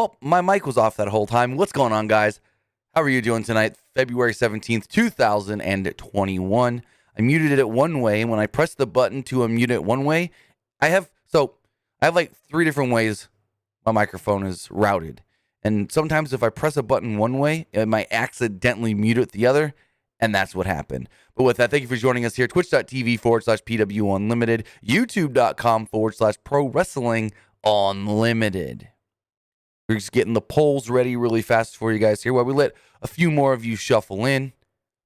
Oh, my mic was off that whole time. What's going on, guys? How are you doing tonight? February 17th, 2021. I muted it one way, and when I press the button to unmute it one way, I have like 3 different ways my microphone is routed. And sometimes if I press a button one way, it might accidentally mute it the other, and that's what happened. But with that, thank you for joining us here. Twitch.tv/PWU Unlimited, YouTube.com/Pro Wrestling Unlimited. We're just getting the polls ready really fast for you guys here while we let a few more of you shuffle in.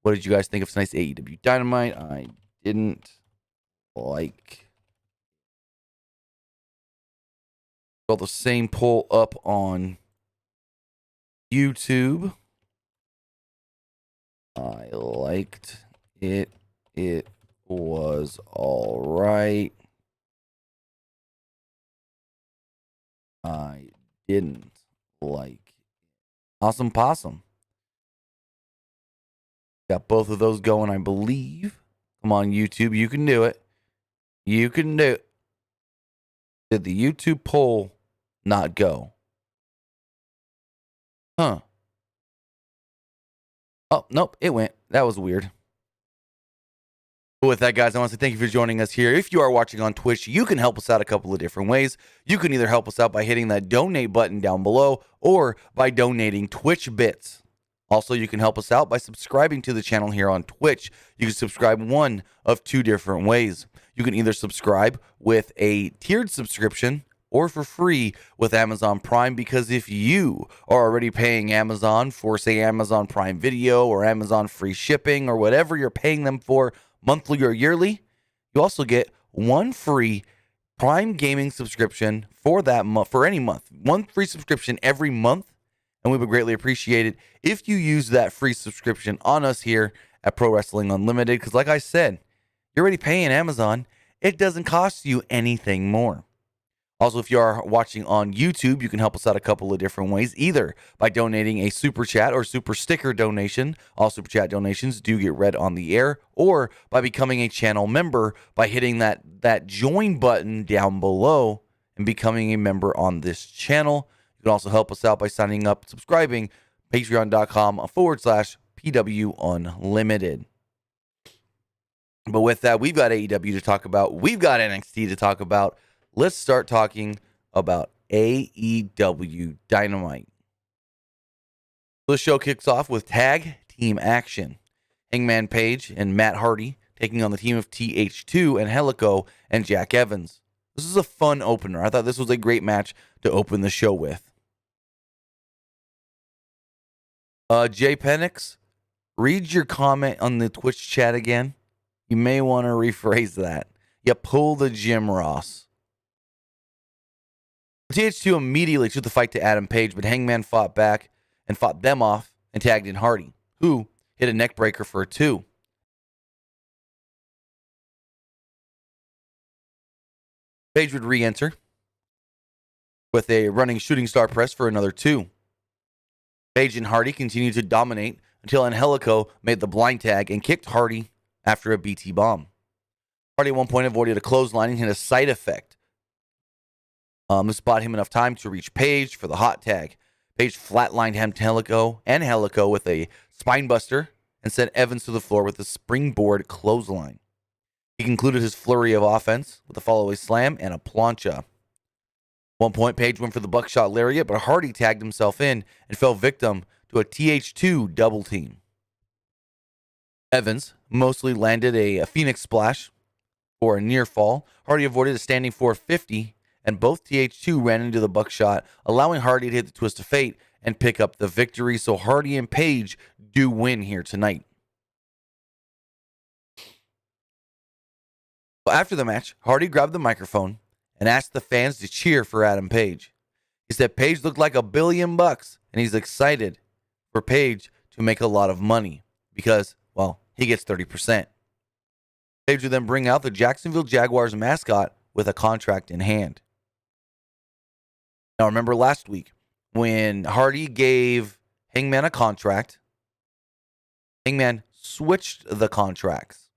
What did you guys think of tonight's AEW Dynamite? I didn't like. Well, the same poll up on YouTube. I liked it. It was all right. I didn't like it. Awesome possum. Got both of those going, I believe. Come on, YouTube. You can do it. You can do it. Did the YouTube poll not go? Huh. Oh, nope. It went. That was weird. But with that, guys, I want to say thank you for joining us here. If you are watching on Twitch, you can help us out a couple of different ways. You can either help us out by hitting that donate button down below or by donating Twitch bits. Also, you can help us out by subscribing to the channel here on Twitch. You can subscribe one of 2 different ways. You can either subscribe with a tiered subscription or for free with Amazon Prime, because if you are already paying Amazon for, say, Amazon Prime Video or Amazon free shipping or whatever you're paying them for monthly or yearly, you also get one free Prime Gaming subscription for that month, for any month. One free subscription every month, and we would greatly appreciate it if you use that free subscription on us here at Pro Wrestling Unlimited, because like I said, you're already paying Amazon. It doesn't cost you anything more. Also, if you are watching on YouTube, you can help us out a couple of different ways, either by donating a super chat or super sticker donation. All super chat donations do get read on the air, or by becoming a channel member by hitting that join button down below and becoming a member on this channel. You can also help us out by signing up, subscribing, patreon.com/PW Unlimited. But with that, we've got AEW to talk about. We've got NXT to talk about. Let's start talking about AEW Dynamite. The show kicks off with tag team action. Hangman Page and Matt Hardy taking on the team of TH2 and Helico and Jack Evans. This is a fun opener. I thought this was a great match to open the show with. Jay Penix, read your comment on the Twitch chat again. You may want to rephrase that. You pulled a Jim Ross. TH2 immediately took the fight to Adam Page, but Hangman fought back and fought them off and tagged in Hardy, who hit a neck breaker for a 2. Page would re-enter with a running shooting star press for another 2. Page and Hardy continued to dominate until Angelico made the blind tag and kicked Hardy after a BT bomb. Hardy at one point avoided a clothesline and hit a side effect. This bought him enough time to reach Page for the hot tag. Page flatlined Helico with a spinebuster and sent Evans to the floor with a springboard clothesline. He concluded his flurry of offense with a follow-away slam and a plancha. At one point, Page went for the buckshot lariat, but Hardy tagged himself in and fell victim to a TH2 double team. Evans mostly landed a Phoenix splash for a near fall. Hardy avoided a standing 450, and both TH2 ran into the buckshot, allowing Hardy to hit the twist of fate and pick up the victory. So Hardy and Page do win here tonight. After the match, Hardy grabbed the microphone and asked the fans to cheer for Adam Page. He said Page looked like $1 billion, and he's excited for Page to make a lot of money because, well, he gets 30%. Page would then bring out the Jacksonville Jaguars mascot with a contract in hand. Now, remember last week when Hardy gave Hangman a contract, Hangman switched the contracts.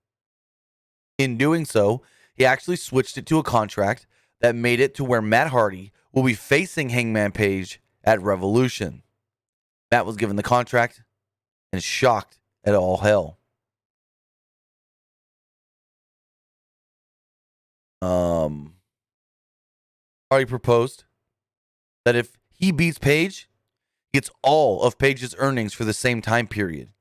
In doing so, he actually switched it to a contract that made it to where Matt Hardy will be facing Hangman Page at Revolution. Matt was given the contract and shocked at all hell. Hardy proposed that if he beats Paige, he gets all of Paige's earnings for the same time period.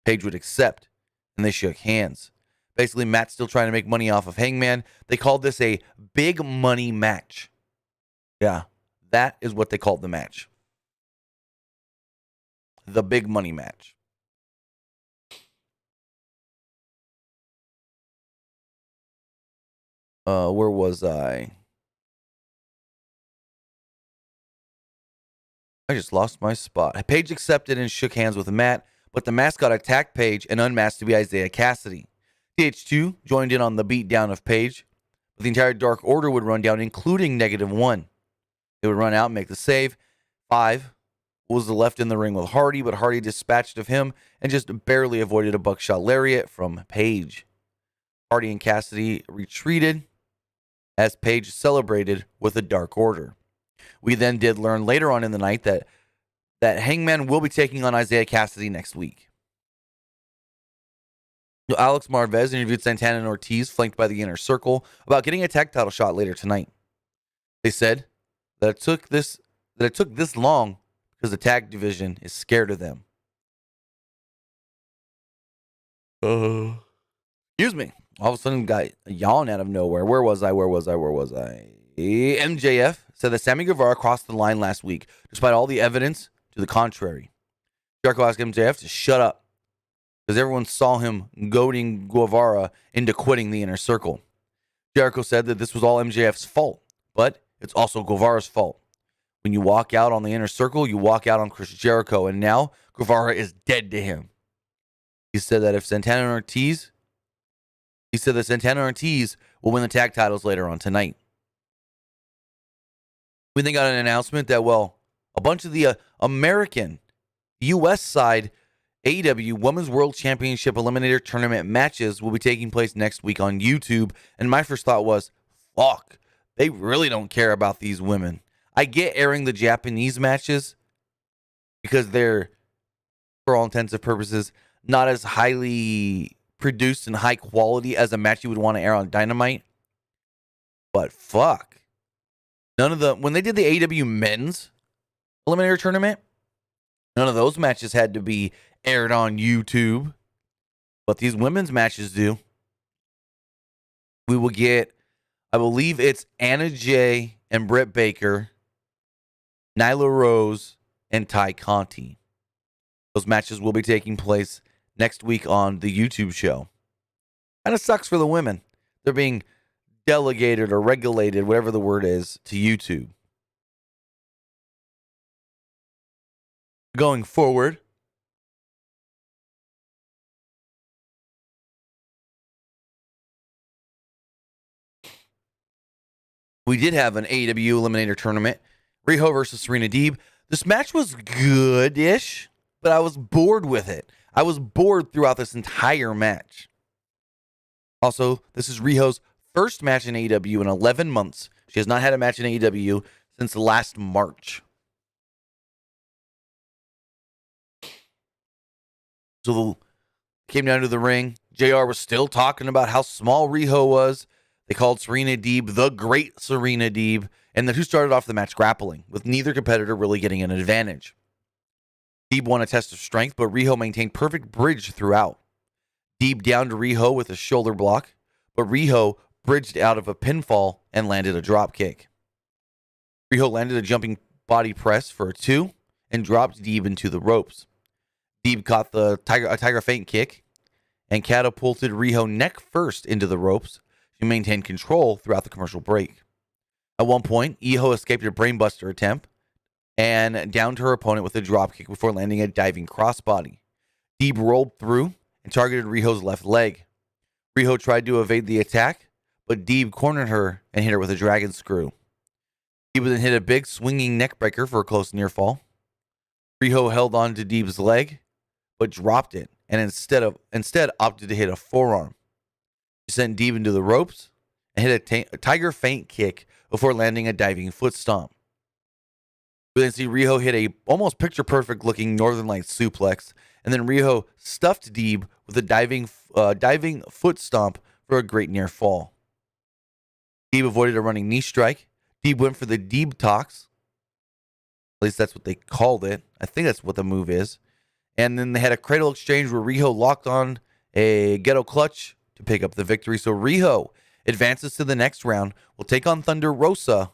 Paige would accept, and they shook hands. Basically, Matt's still trying to make money off of Hangman. They called this a big money match. Yeah, that is what they called the match. The big money match. Where was I? I just lost my spot. Paige accepted and shook hands with Matt, but the mascot attacked Paige and unmasked to be Isaiah Cassidy. TH2 joined in on the beatdown of Paige, but the entire Dark Order would run down, including -1. They would run out and make the save. 5 was left in the ring with Hardy, but Hardy dispatched of him and just barely avoided a buckshot lariat from Paige. Hardy and Cassidy retreated as Paige celebrated with the Dark Order. We then did learn later on in the night that Hangman will be taking on Isaiah Cassidy next week. Alex Marvez interviewed Santana and Ortiz, flanked by the Inner Circle, about getting a tag title shot later tonight. They said that it took this long because the tag division is scared of them. Excuse me. All of a sudden, got a yawn out of nowhere. Where was I? MJF said that Sammy Guevara crossed the line last week, despite all the evidence to the contrary. Jericho asked MJF to shut up, because everyone saw him goading Guevara into quitting the Inner Circle. Jericho said that this was all MJF's fault, but it's also Guevara's fault. When you walk out on the Inner Circle, you walk out on Chris Jericho, and now Guevara is dead to him. He said that Santana and Ortiz will win the tag titles later on tonight. We then got an announcement that, a bunch of the American U.S. side AEW Women's World Championship Eliminator Tournament matches will be taking place next week on YouTube. And my first thought was, fuck, they really don't care about these women. I get airing the Japanese matches because they're, for all intents and purposes, not as highly produced and high quality as a match you would want to air on Dynamite. But fuck. When they did the AEW Men's Eliminator Tournament, none of those matches had to be aired on YouTube. But these women's matches do. We will get, I believe it's Anna Jay and Britt Baker, Nyla Rose, and Ty Conti. Those matches will be taking place next week on the YouTube show. Kind of sucks for the women. They're being delegated or regulated, whatever the word is, to YouTube. Going forward, we did have an AEW Eliminator Tournament. Riho versus Serena Deeb. This match was good-ish, but I was bored with it. I was bored throughout this entire match. Also, this is Riho's first match in AEW in 11 months. She has not had a match in AEW since last March. So came down to the ring. JR was still talking about how small Riho was. They called Serena Deeb the Great Serena Deeb. And the two started off the match grappling, with neither competitor really getting an advantage. Deeb won a test of strength, but Riho maintained perfect bridge throughout. Deeb downed Riho with a shoulder block, but Riho bridged out of a pinfall and landed a drop kick. Riho landed a jumping body press for a 2 and dropped Deeb into the ropes. Deeb caught a tiger feint kick and catapulted Riho neck first into the ropes. She maintained control throughout the commercial break. At one point, Riho escaped a brainbuster attempt and downed her opponent with a drop kick before landing a diving crossbody. Deeb rolled through and targeted Riho's left leg. Riho tried to evade the attack, but Deeb cornered her and hit her with a dragon screw. Deeb then hit a big swinging neck breaker for a close near fall. Riho held on to Deeb's leg, but dropped it and instead opted to hit a forearm. She sent Deeb into the ropes and hit a tiger feint kick before landing a diving foot stomp. We then see Riho hit a almost picture perfect looking Northern Lights suplex, and then Riho stuffed Deeb with a diving foot stomp for a great near fall. Deeb avoided a running knee strike. Deeb went for the Deeb tox. At least that's what they called it. I think that's what the move is. And then they had a cradle exchange where Riho locked on a ghetto clutch to pick up the victory. So Riho advances to the next round, will take on Thunder Rosa,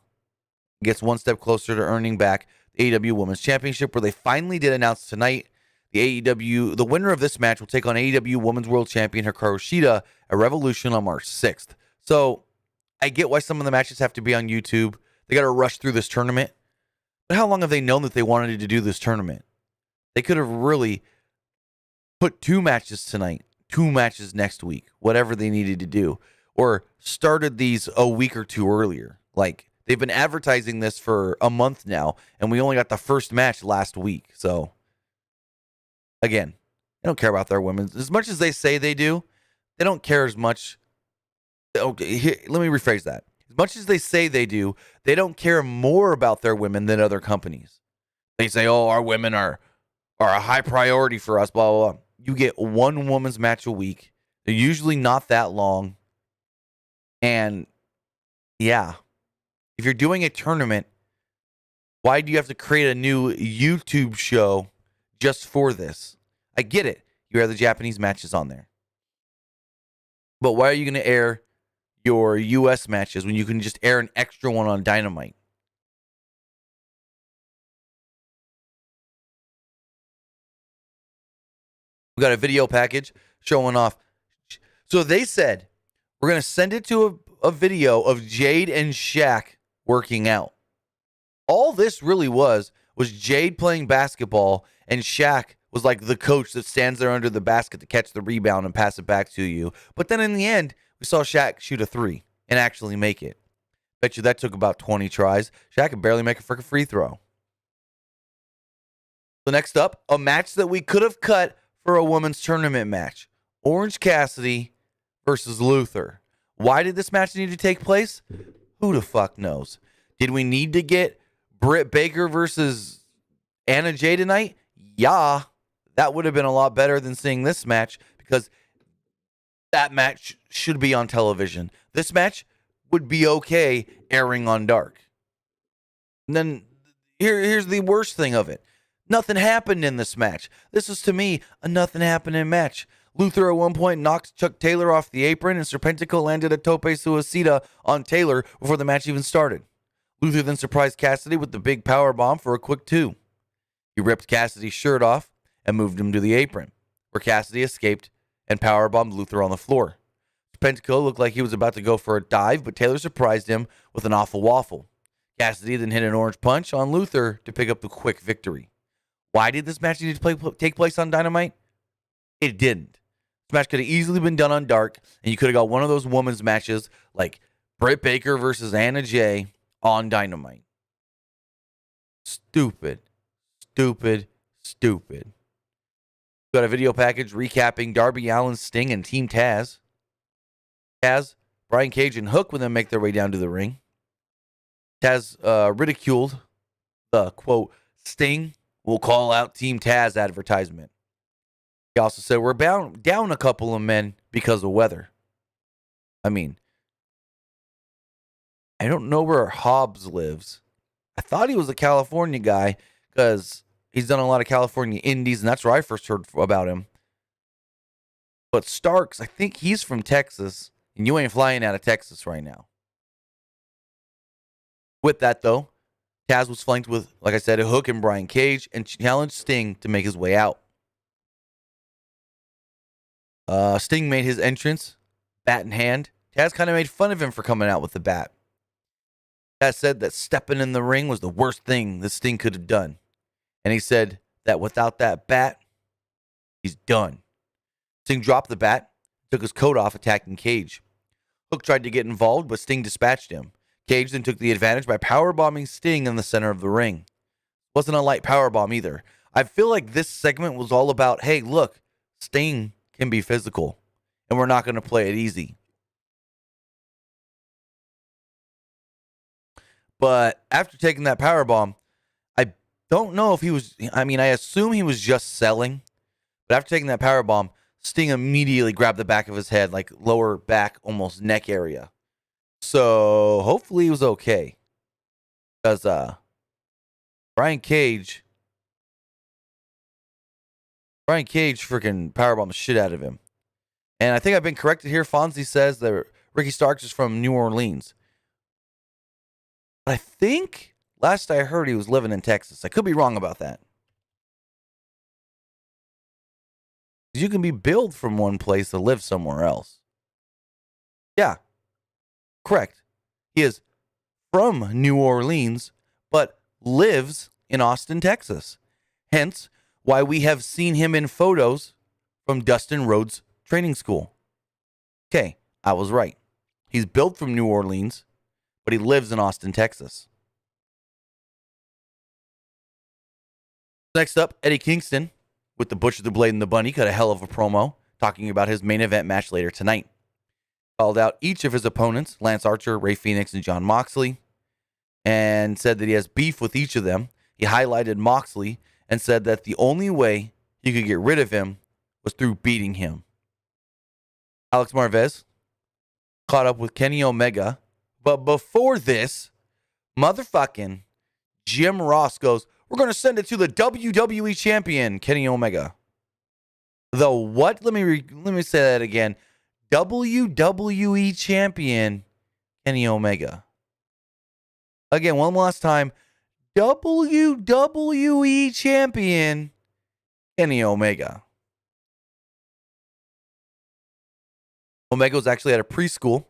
gets one step closer to earning back the AEW Women's Championship, where they finally did announce tonight the winner of this match will take on AEW Women's World Champion Hikaru Shida at Revolution on March 6th. So I get why some of the matches have to be on YouTube. They got to rush through this tournament. But how long have they known that they wanted to do this tournament? They could have really put 2 matches tonight, 2 matches next week, whatever they needed to do, or started these a week or 2 earlier. Like, they've been advertising this for a month now, and we only got the first match last week. So, again, they don't care about their women. As much as they say they do, they don't care as much. Okay, here, let me rephrase that. As much as they say they do, they don't care more about their women than other companies. They say, oh, our women are a high priority for us, blah, blah, blah. You get 1 women's match a week. They're usually not that long. And, yeah, if you're doing a tournament, why do you have to create a new YouTube show just for this? I get it. You have the Japanese matches on there. But why are you going to air your US matches when you can just air an extra one on Dynamite? We got a video package showing off. So they said, we're going to send it to a video of Jade and Shaq working out. All this really was Jade playing basketball, and Shaq was like the coach that stands there under the basket to catch the rebound and pass it back to you. But then in the end, we saw Shaq shoot a 3 and actually make it. Bet you that took about 20 tries. Shaq could barely make a freaking free throw. So next up, a match that we could have cut for a women's tournament match. Orange Cassidy versus Luther. Why did this match need to take place? Who the fuck knows? Did we need to get Britt Baker versus Anna Jay tonight? Yeah. That would have been a lot better than seeing this match, because that match should be on television. This match would be okay airing on Dark. And then here's the worst thing of it. Nothing happened in this match. This is, to me, a nothing happening match. Luther at one point knocked Chuck Taylor off the apron, and Serpentico landed a tope suicida on Taylor before the match even started. Luther then surprised Cassidy with the big power bomb for a quick 2. He ripped Cassidy's shirt off and moved him to the apron, where Cassidy escaped and powerbombed Luther on the floor. Serpentico looked like he was about to go for a dive, but Taylor surprised him with an awful waffle. Cassidy then hit an orange punch on Luther to pick up the quick victory. Why did this match need to take place on Dynamite? It didn't. This match could have easily been done on Dark, and you could have got one of those women's matches like Britt Baker versus Anna Jay on Dynamite. Stupid. Stupid. Stupid. Got a video package recapping Darby Allin, Sting, and Team Taz. Taz, Brian Cage, and Hook would then make their way down to the ring. Taz ridiculed the, quote, Sting will call out Team Taz advertisement. He also said, we're down a couple of men because of weather. I mean, I don't know where Hobbs lives. I thought he was a California guy because he's done a lot of California indies, and that's where I first heard about him. But Starks, I think he's from Texas, and you ain't flying out of Texas right now. With that, though, Taz was flanked with, like I said, a Hook and Brian Cage, and challenged Sting to make his way out. Sting made his entrance, bat in hand. Taz kind of made fun of him for coming out with the bat. Taz said that stepping in the ring was the worst thing that Sting could have done. And he said that without that bat, he's done. Sting dropped the bat, took his coat off, attacking Cage. Hook tried to get involved, but Sting dispatched him. Cage then took the advantage by powerbombing Sting in the center of the ring. Wasn't a light powerbomb either. I feel like this segment was all about, hey, look, Sting can be physical, and we're not going to play it easy. But after taking that powerbomb, I don't know if he was, I mean, I assume he was just selling, but after taking that powerbomb, Sting immediately grabbed the back of his head, like lower back, almost neck area. So hopefully he was okay. Because Brian Cage freaking powerbombed the shit out of him. And I think I've been corrected here. Fonzie says that Ricky Starks is from New Orleans. But I think last I heard he was living in Texas. I could be wrong about that. You can be billed from one place to live somewhere else. Yeah, correct. He is from New Orleans, but lives in Austin, Texas. Hence, why we have seen him in photos from Dustin Rhodes' training school. Okay, I was right. He's built from New Orleans, but he lives in Austin, Texas. Next up, Eddie Kingston with the Butcher, the Blade, and the Bunny cut a hell of a promo talking about his main event match later tonight. Called out each of his opponents, Lance Archer, Ray Phoenix, and Jon Moxley, and said that he has beef with each of them. He highlighted Moxley and said that the only way he could get rid of him was through beating him. Alex Marvez caught up with Kenny Omega, but before this, motherfucking Jim Ross goes, "We're going to send it to the WWE champion, Kenny Omega." The what? Let me say that again. WWE champion, Kenny Omega. Again, one last time. WWE champion, Kenny Omega. Omega was actually at a preschool.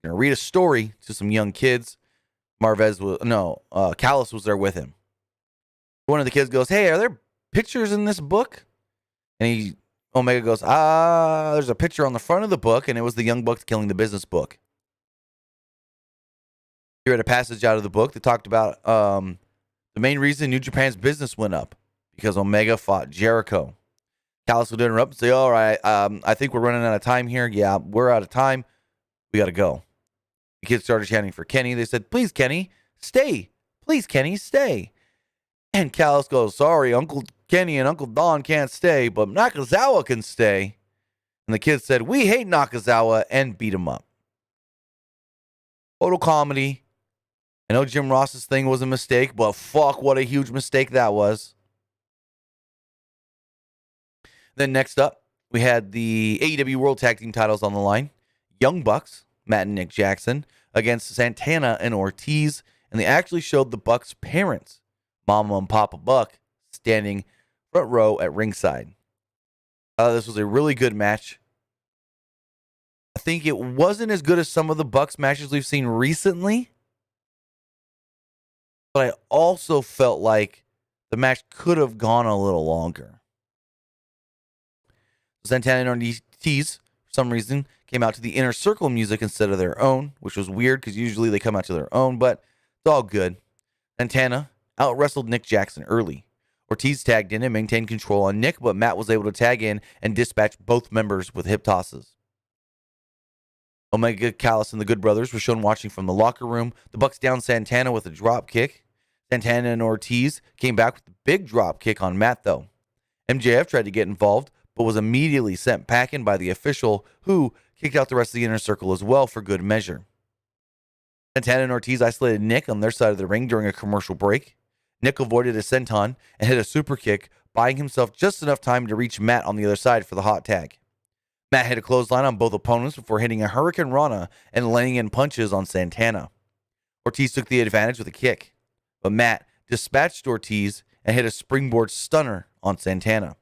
Going to read a story to some young kids. Callis was there with him. One of the kids goes, "Hey, are there pictures in this book?" And Omega goes, there's a picture on the front of the book, and it was the Young Bucks killing the business book. He read a passage out of the book that talked about the main reason New Japan's business went up, because Omega fought Jericho. Callis would interrupt and say, "All right, I think we're running out of time here." "Yeah, we're out of time. We got to go." The kids started chanting for Kenny. They said, "Please, Kenny, stay. Please, Kenny, stay." And Callis goes, "Sorry, Uncle Kenny and Uncle Don can't stay, but Nakazawa can stay." And the kids said, "We hate Nakazawa," and beat him up. Total comedy. I know Jim Ross's thing was a mistake, but fuck, what a huge mistake that was. Then next up, we had the AEW World Tag Team titles on the line. Young Bucks, Matt and Nick Jackson, against Santana and Ortiz. And they actually showed the Bucks' parents, Mama and Papa Buck, standing front row at ringside. This was a really good match. I think it wasn't as good as some of the Bucks matches we've seen recently, but I also felt like the match could have gone a little longer. Santana and Ortiz, for some reason, came out to the Inner Circle music instead of their own, which was weird because usually they come out to their own, but it's all good. Santana out-wrestled Nick Jackson early. Ortiz tagged in and maintained control on Nick, but Matt was able to tag in and dispatch both members with hip tosses. Omega, Callis, and the Good Brothers were shown watching from the locker room. The Bucks downed Santana with a drop kick. Santana and Ortiz came back with the big drop kick on Matt, though. MJF tried to get involved, but was immediately sent packing by the official, who kicked out the rest of the Inner Circle as well for good measure. Santana and Ortiz isolated Nick on their side of the ring during a commercial break. Nick avoided a senton and hit a super kick, buying himself just enough time to reach Matt on the other side for the hot tag. Matt hit a clothesline on both opponents before hitting a Hurricane Rana and laying in punches on Santana. Ortiz took the advantage with a kick, but Matt dispatched Ortiz and hit a springboard stunner on Santana.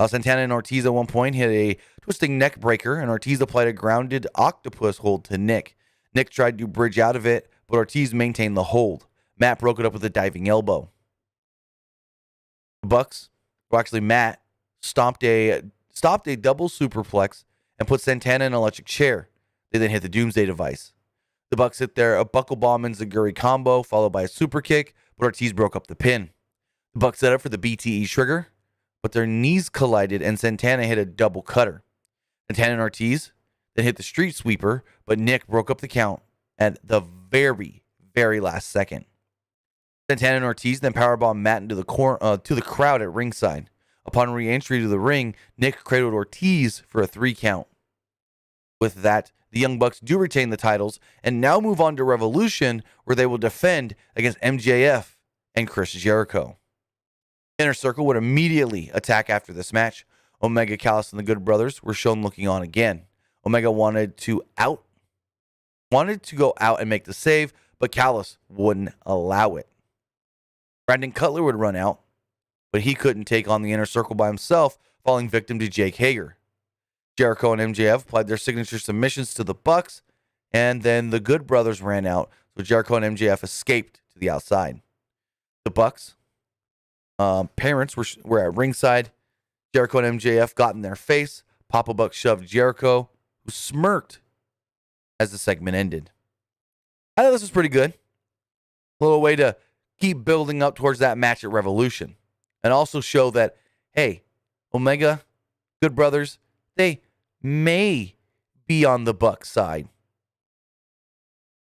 Santana and Ortiz at one point hit a twisting neck breaker, and Ortiz applied a grounded octopus hold to Nick. Nick tried to bridge out of it, but Ortiz maintained the hold. Matt broke it up with a diving elbow. The Bucks, well, actually Matt, stopped a double superplex and put Santana in an electric chair. They then hit the Doomsday device. The Bucks hit their buckle bomb and Zaguri combo, followed by a super kick, but Ortiz broke up the pin. The Bucks set up for the BTE trigger, but their knees collided and Santana hit a double cutter. Santana and Ortiz then hit the street sweeper, but Nick broke up the count at the very, very last second. Santana and Ortiz then powerbombed Matt into to the crowd at ringside. Upon re-entry to the ring, Nick cradled Ortiz for a 3 count. With that, the Young Bucks do retain the titles and now move on to Revolution, where they will defend against MJF and Chris Jericho. Inner Circle would immediately attack after this match. Omega, Callis, and the Good Brothers were shown looking on again. Omega wanted to go out and make the save, but Callis wouldn't allow it. Brandon Cutler would run out, but he couldn't take on the Inner Circle by himself, falling victim to Jake Hager. Jericho and MJF applied their signature submissions to the Bucks, and then the Good Brothers ran out, so Jericho and MJF escaped to the outside. The Bucks' parents were at ringside. Jericho and MJF got in their face. Papa Buck shoved Jericho, who smirked as the segment ended. I thought this was pretty good. A little way to keep building up towards that match at Revolution. And also show that, hey, Omega, Good Brothers, they may be on the Bucks side.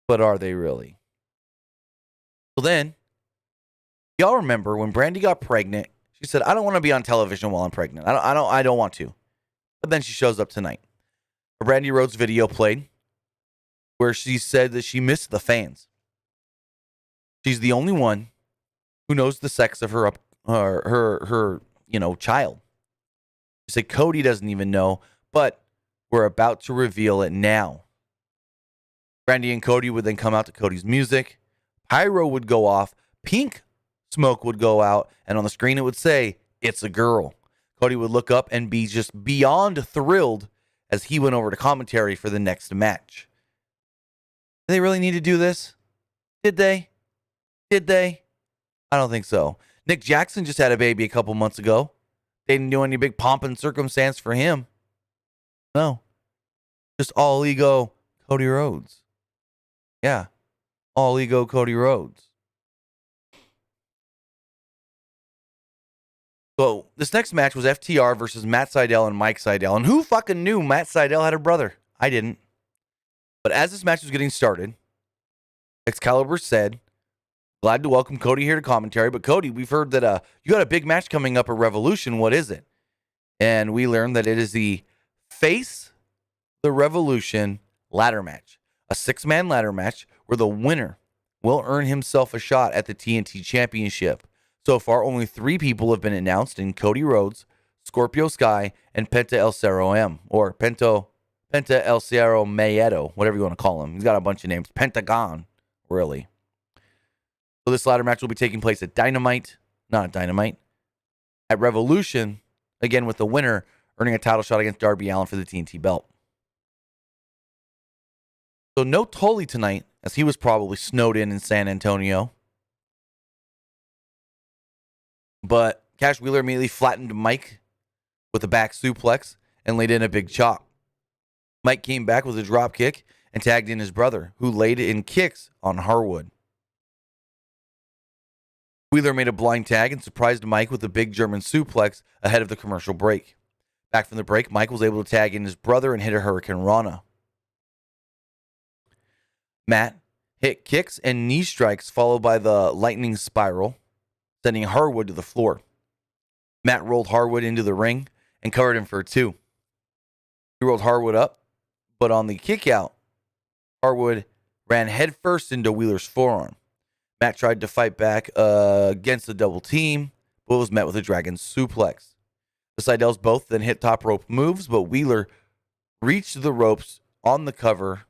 But are they really? So then, y'all remember when Brandi got pregnant, she said, I don't want to be on television while I'm pregnant. I don't want to. But then she shows up tonight. A Brandi Rhodes video played where she said that she missed the fans. She's the only one who knows the sex of her child. She said Cody doesn't even know, but we're about to reveal it now. Brandi and Cody would then come out to Cody's music. Pyro would go off. Pink smoke would go out, and on the screen it would say, "It's a girl." Cody would look up and be just beyond thrilled as he went over to commentary for the next match. Did they really need to do this? Did they? I don't think so. Nick Jackson just had a baby a couple months ago. They didn't do any big pomp and circumstance for him. No. Just all ego Cody Rhodes. Yeah. All ego Cody Rhodes. So this next match was FTR versus Matt Sydal and Mike Sydal. And who fucking knew Matt Sydal had a brother? I didn't. But as this match was getting started, Excalibur said, glad to welcome Cody here to commentary. But Cody, we've heard that you got a big match coming up at Revolution. What is it? And we learned that it is the Face the Revolution ladder match. A 6-man ladder match where the winner will earn himself a shot at the TNT Championship. So far, only 3 people have been announced in Cody Rhodes, Scorpio Sky, and Penta El Cerro M, or Penta El Cerro Maeto, whatever you want to call him. He's got a bunch of names. Pentagon, really. So this ladder match will be taking place at at Revolution, again with the winner earning a title shot against Darby Allin for the TNT belt. So no Tully tonight, as he was probably snowed in San Antonio. But Cash Wheeler immediately flattened Mike with a back suplex and laid in a big chop. Mike came back with a drop kick and tagged in his brother, who laid in kicks on Harwood. Wheeler made a blind tag and surprised Mike with a big German suplex ahead of the commercial break. Back from the break, Mike was able to tag in his brother and hit a Hurricane Rana. Matt hit kicks and knee strikes followed by the lightning spiral, sending Harwood to the floor. Matt rolled Harwood into the ring and covered him for a 2. He rolled Harwood up, but on the kick out, Harwood ran headfirst into Wheeler's forearm. Matt tried to fight back against the double team, but was met with a dragon suplex. The Sydals both then hit top rope moves, but Wheeler reached the ropes on the cover.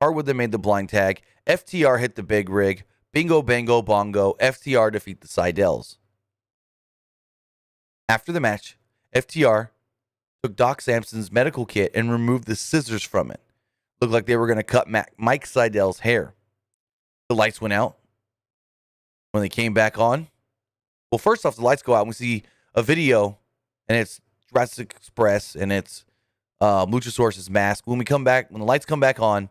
Harwood then made the blind tag. FTR hit the big rig. Bingo, bango, bongo. FTR defeat the Sydals. After the match, FTR took Doc Sampson's medical kit and removed the scissors from it. Looked like they were going to cut Mike Sydal's hair. The lights went out. When they came back on, well, first off, the lights go out and we see a video, and it's Jurassic Express and it's Luchasaurus' mask. When the lights come back on,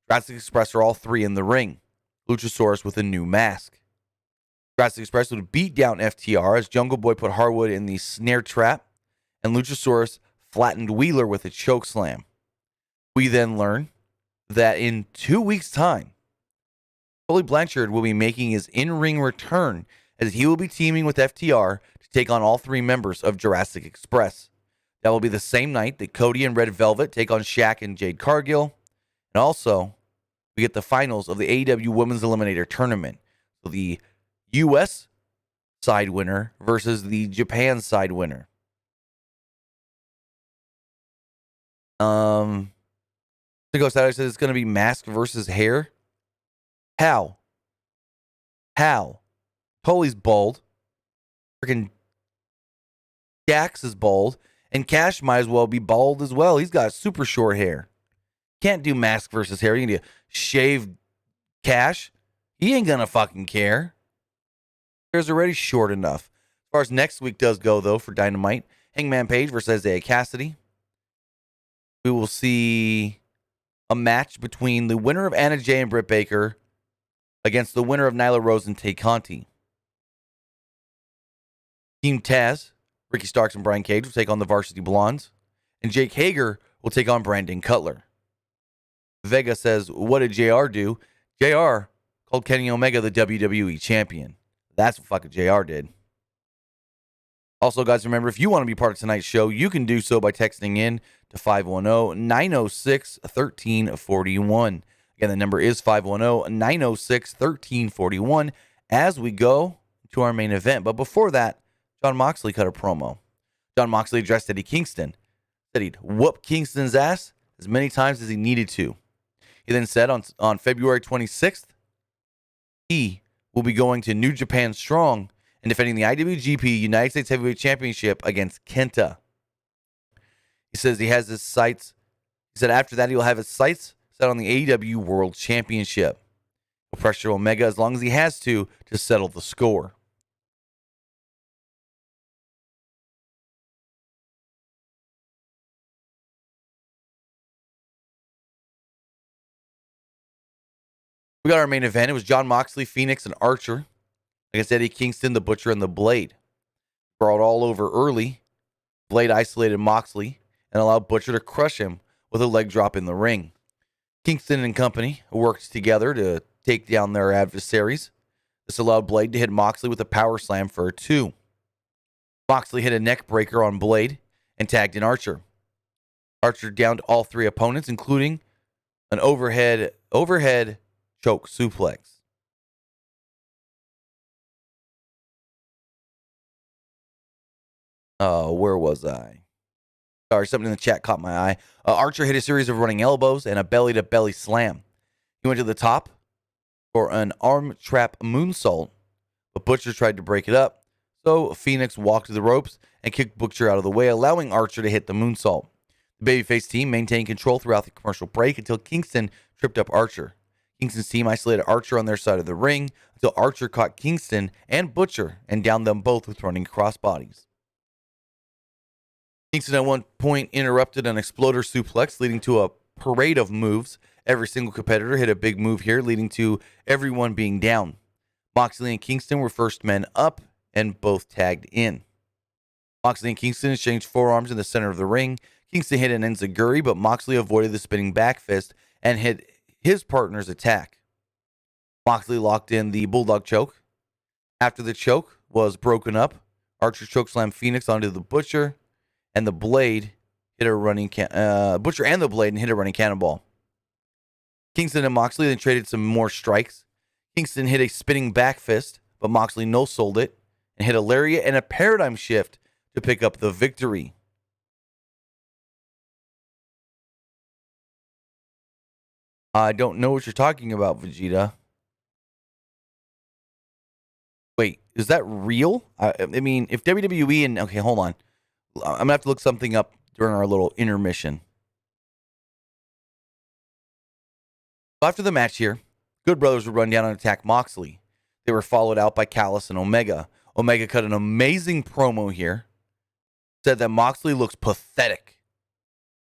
Jurassic Express are all 3 in the ring. Luchasaurus with a new mask. Jurassic Express would beat down FTR as Jungle Boy put Harwood in the snare trap, and Luchasaurus flattened Wheeler with a choke slam. We then learn that in 2 weeks' time, Tully Blanchard will be making his in-ring return as he will be teaming with FTR to take on all 3 members of Jurassic Express. That will be the same night that Cody and Red Velvet take on Shaq and Jade Cargill. And also, we get the finals of the AEW Women's Eliminator Tournament. So the U.S. side winner versus the Japan side winner. Go Saturday says it's going to be mask versus hair. How? Tully's bald. Freaking Dax is bald. And Cash might as well be bald as well. He's got super short hair. Can't do mask versus hair. You need to shave Cash. He ain't going to fucking care. Hair's already short enough. As far as next week does go, though, for Dynamite, Hangman Page versus Isaiah Cassidy. We will see a match between the winner of Anna Jay and Britt Baker against the winner of Nyla Rose and Tay Conti. Team Taz, Ricky Starks and Brian Cage will take on the Varsity Blondes. And Jake Hager will take on Brandon Cutler. Vega says, what did JR do? JR called Kenny Omega the WWE champion. That's what fucking JR did. Also, guys, remember, if you want to be part of tonight's show, you can do so by texting in to 510-906-1341. Again, the number is 510-906-1341 as we go to our main event. But before that, Jon Moxley cut a promo. Jon Moxley addressed Eddie Kingston, said he'd whoop Kingston's ass as many times as he needed to. He then said on February 26th, he will be going to New Japan Strong and defending the IWGP United States Heavyweight Championship against Kenta. He says he has his sights. He said after that, he will have his sights set on the AEW World Championship. He'll pressure Omega as long as he has to settle the score. We got our main event. It was Jon Moxley, Phoenix, and Archer against Eddie Kingston, the Butcher, and the Blade. Brought all over early. Blade isolated Moxley and allowed Butcher to crush him with a leg drop in the ring. Kingston and company worked together to take down their adversaries. This allowed Blade to hit Moxley with a power slam for a 2. Moxley hit a neck breaker on Blade and tagged in Archer. Archer downed all 3 opponents, including an overhead choke suplex. Where was I? Sorry, something in the chat caught my eye. Archer hit a series of running elbows and a belly-to-belly slam. He went to the top for an arm trap moonsault, but Butcher tried to break it up. So Phoenix walked to the ropes and kicked Butcher out of the way, allowing Archer to hit the moonsault. The babyface team maintained control throughout the commercial break until Kingston tripped up Archer. Kingston's team isolated Archer on their side of the ring until Archer caught Kingston and Butcher and downed them both with running crossbodies. Kingston at one point interrupted an exploder suplex, leading to a parade of moves. Every single competitor hit a big move here, leading to everyone being down. Moxley and Kingston were first men up and both tagged in. Moxley and Kingston exchanged forearms in the center of the ring. Kingston hit an enziguri, but Moxley avoided the spinning back fist and hit his partner's attack. Moxley locked in the bulldog choke. After the choke was broken up, Archer chokeslammed Phoenix onto the Butcher, and the Blade hit a running Butcher and the Blade hit a running cannonball. Kingston and Moxley then traded some more strikes. Kingston hit a spinning back fist, but Moxley no-sold it and hit a lariat and a paradigm shift to pick up the victory. I don't know what you're talking about, Vegeta. Wait, is that real? I mean, if WWE and... Okay, hold on. I'm going to have to look something up during our little intermission. After the match here, Good Brothers would run down and attack Moxley. They were followed out by Callis and Omega. Omega cut an amazing promo here. Said that Moxley looks pathetic.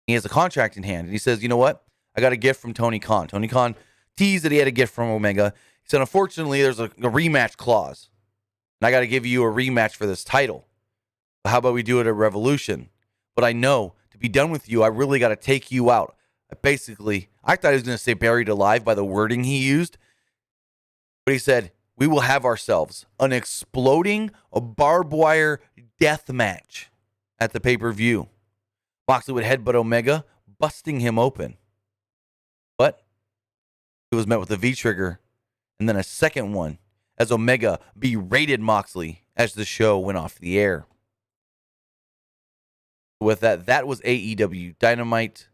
He has a contract in hand. And he says, you know what? I got a gift from Tony Khan. Tony Khan teased that he had a gift from Omega. He said, unfortunately, there's a rematch clause. And I got to give you a rematch for this title. But how about we do it at Revolution? But I know, to be done with you, I really got to take you out. I thought he was going to say buried alive by the wording he used. But he said, we will have ourselves an exploding barbed wire death match at the pay-per-view. Moxley would headbutt Omega, busting him open. But it was met with a V-trigger and then a second one as Omega berated Moxley as the show went off the air. With that was AEW Dynamite.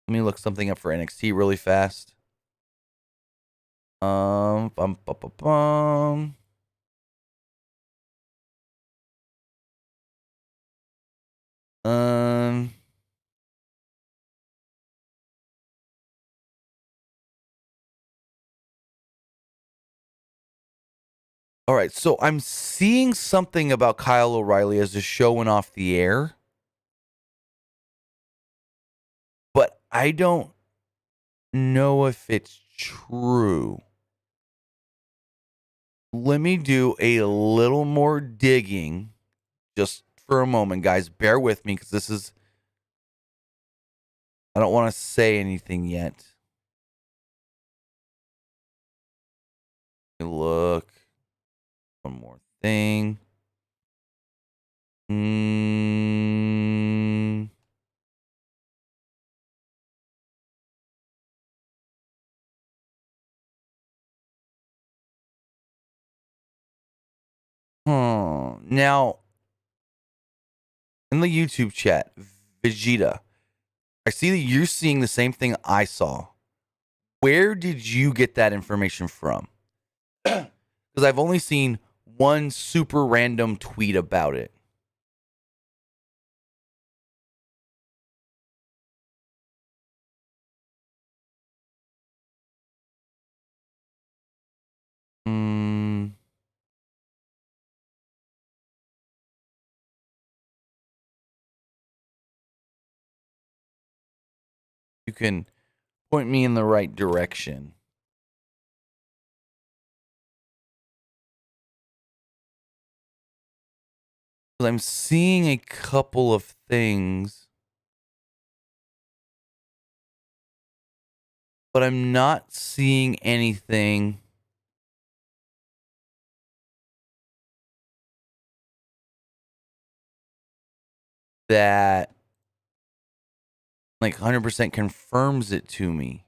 Let me look something up for NXT really fast. Bum, bum, bum, bum. All right, so I'm seeing something about Kyle O'Reilly as the show went off the air, but I don't know if it's true. Let me do a little more digging just for a moment, guys. Bear with me because I don't want to say anything yet. Look. One more thing. Now, in the YouTube chat, Vegeta, I see that you're seeing the same thing I saw. Where did you get that information from? Because I've only seen one super random tweet about it. You can point me in the right direction. I'm seeing a couple of things, but I'm not seeing anything that like 100% confirms it to me.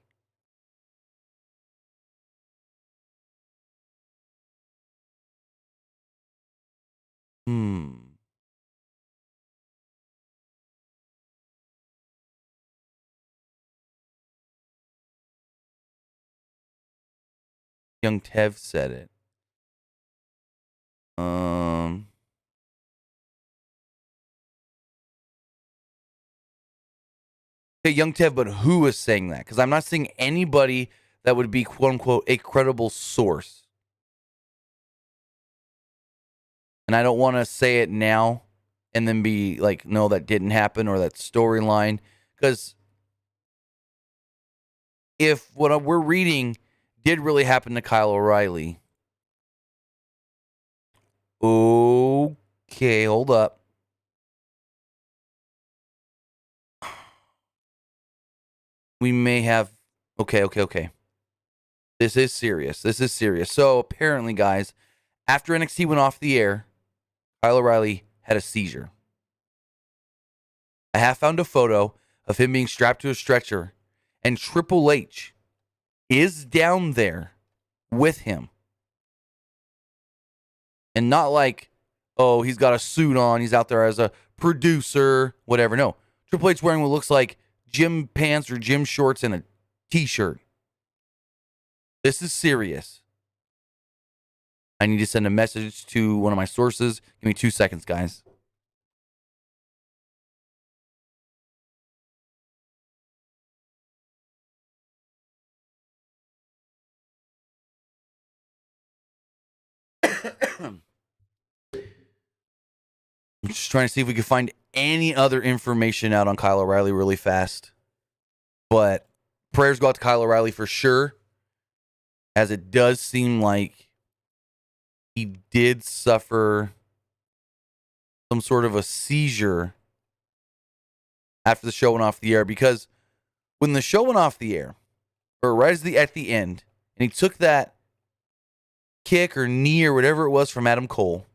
Young Tev said it. Hey, Young Tev, but who is saying that? Because I'm not seeing anybody that would be, quote unquote, a credible source. And I don't want to say it now and then be like, no, that didn't happen, or that storyline. Because if what we're reading did really happen to Kyle O'Reilly, okay, hold up. We may have, okay. This is serious. So apparently, guys, after NXT went off the air, Kyle O'Reilly had a seizure. I have found a photo of him being strapped to a stretcher, and Triple H is down there with him. And not like, oh, he's got a suit on, he's out there as a producer, whatever. No, Triple H wearing what looks like gym pants or gym shorts and a T-shirt. This is serious. I need to send a message to one of my sources. Give me 2 seconds, guys. I'm just trying to see if we can find any other information out on Kyle O'Reilly really fast. But prayers go out to Kyle O'Reilly for sure, as it does seem like he did suffer some sort of a seizure after the show went off the air. Because when the show went off the air, or right at the end, And he took that kick or knee or whatever it was from Adam Cole.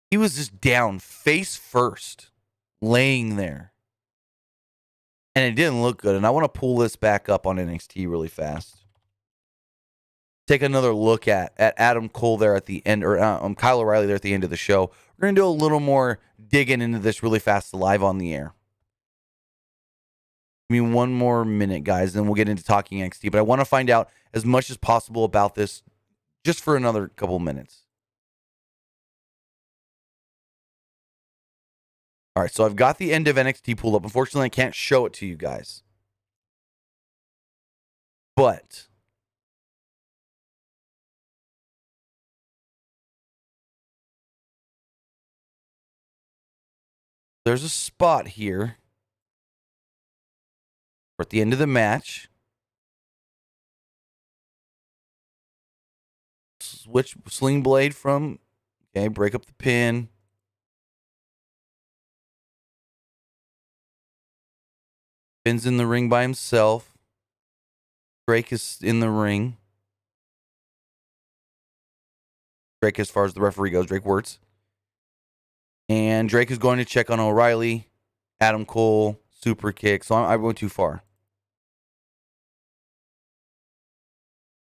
He was just down face first, laying there. And it didn't look good. And I want to pull this back up on NXT really fast. Take another look at Adam Cole there at the end, or Kyle O'Reilly there at the end of the show. We're going to do a little more digging into this really fast live on the air. Give me one more minute, guys, then we'll get into talking NXT. But I want to find out as much as possible about this just for another couple minutes. All right, so I've got the end of NXT pulled up. Unfortunately, I can't show it to you guys. But there's a spot here at the end of the match. Switch Sling Blade from, okay, break up the pin. Finn's in the ring by himself. Drake is in the ring. Drake, as far as the referee goes, Drake Wirtz. And Drake is going to check on O'Reilly. Adam Cole, super kick. So I went too far.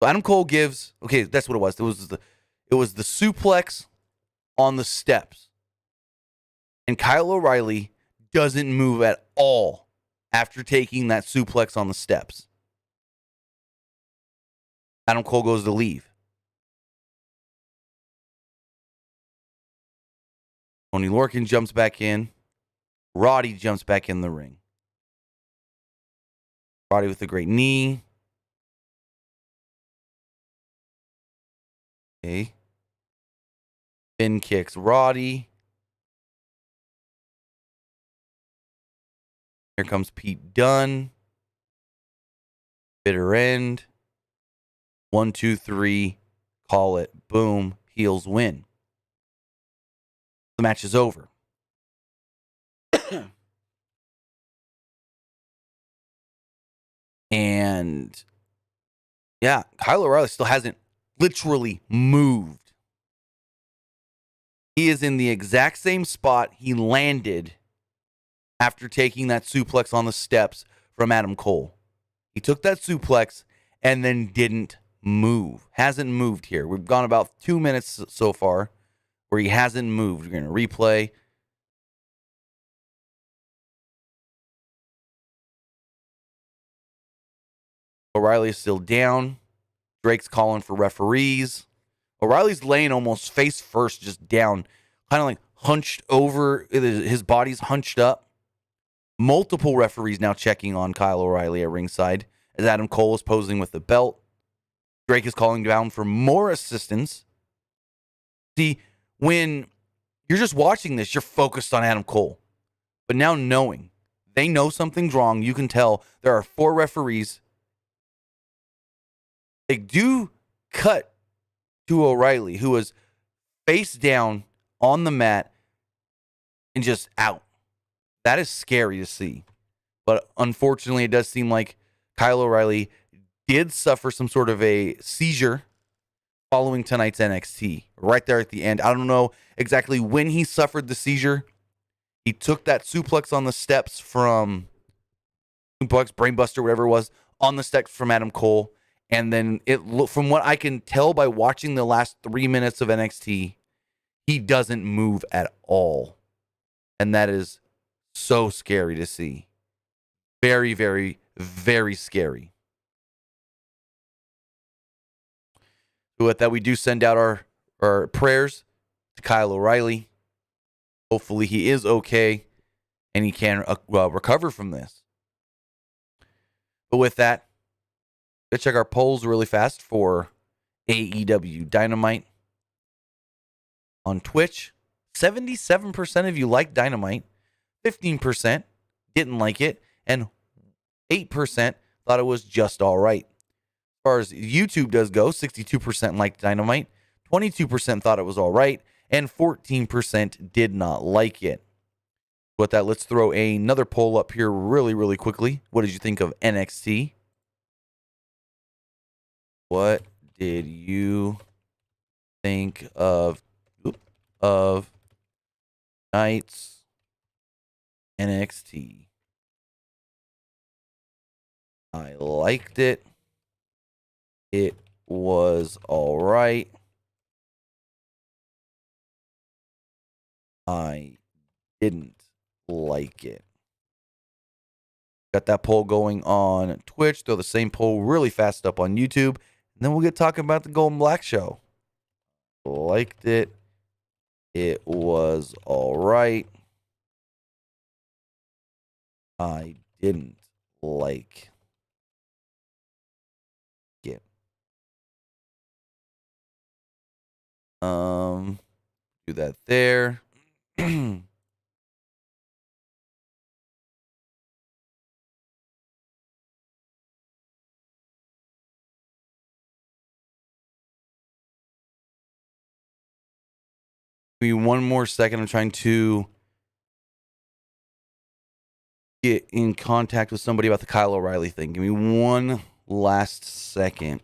So Adam Cole gives, okay, that's what it was. It was the suplex on the steps. And Kyle O'Reilly doesn't move at all after taking that suplex on the steps. Adam Cole goes to leave. Tony Lorcan jumps back in. Roddy jumps back in the ring. Roddy with a great knee. Okay. Finn kicks Roddy. Here comes Pete Dunne. Bitter end. 1, 2, 3. Call it. Boom. Heels win. The match is over. And yeah, Kyle O'Reilly still hasn't literally moved. He is in the exact same spot he landed after taking that suplex on the steps from Adam Cole. He took that suplex and then didn't move. Hasn't moved here. We've gone about 2 minutes so far where he hasn't moved. We're going to replay. O'Reilly is still down. Drake's calling for referees. O'Reilly's laying almost face first, just down, kind of like hunched over. His body's hunched up. Multiple referees now checking on Kyle O'Reilly at ringside as Adam Cole is posing with the belt. Drake is calling down for more assistance. See, when you're just watching this, you're focused on Adam Cole. But now knowing they know something's wrong, you can tell there are 4 referees. They do cut to O'Reilly, who was face down on the mat and just out. That is scary to see. But unfortunately, it does seem like Kyle O'Reilly did suffer some sort of a seizure following tonight's NXT. Right there at the end. I don't know exactly when he suffered the seizure. He took that suplex on the steps from Suplex, Brainbuster, whatever it was, on the steps from Adam Cole. And then from what I can tell by watching the last 3 minutes of NXT, he doesn't move at all. And that is so scary to see. Very, very, very scary. So with that, we do send out our prayers to Kyle O'Reilly. Hopefully he is okay and he can recover from this. But with that, let's check our polls really fast for AEW Dynamite. On Twitch, 77% of you like Dynamite, 15% didn't like it, and 8% thought it was just all right. As far as YouTube does go, 62% liked Dynamite, 22% thought it was all right, and 14% did not like it. With that, let's throw another poll up here really, really quickly. What did you think of NXT? What did you think of tonight's NXT? I liked it. It was all right. I didn't like it. Got that poll going on Twitch. Throw the same poll really fast up on YouTube. And then we'll get talking about the Gold and Black show. Liked it. It was all right. I didn't like it. Do that there. Give me one more second. I'm trying to get in contact with somebody about the Kyle O'Reilly thing. Give me one last second.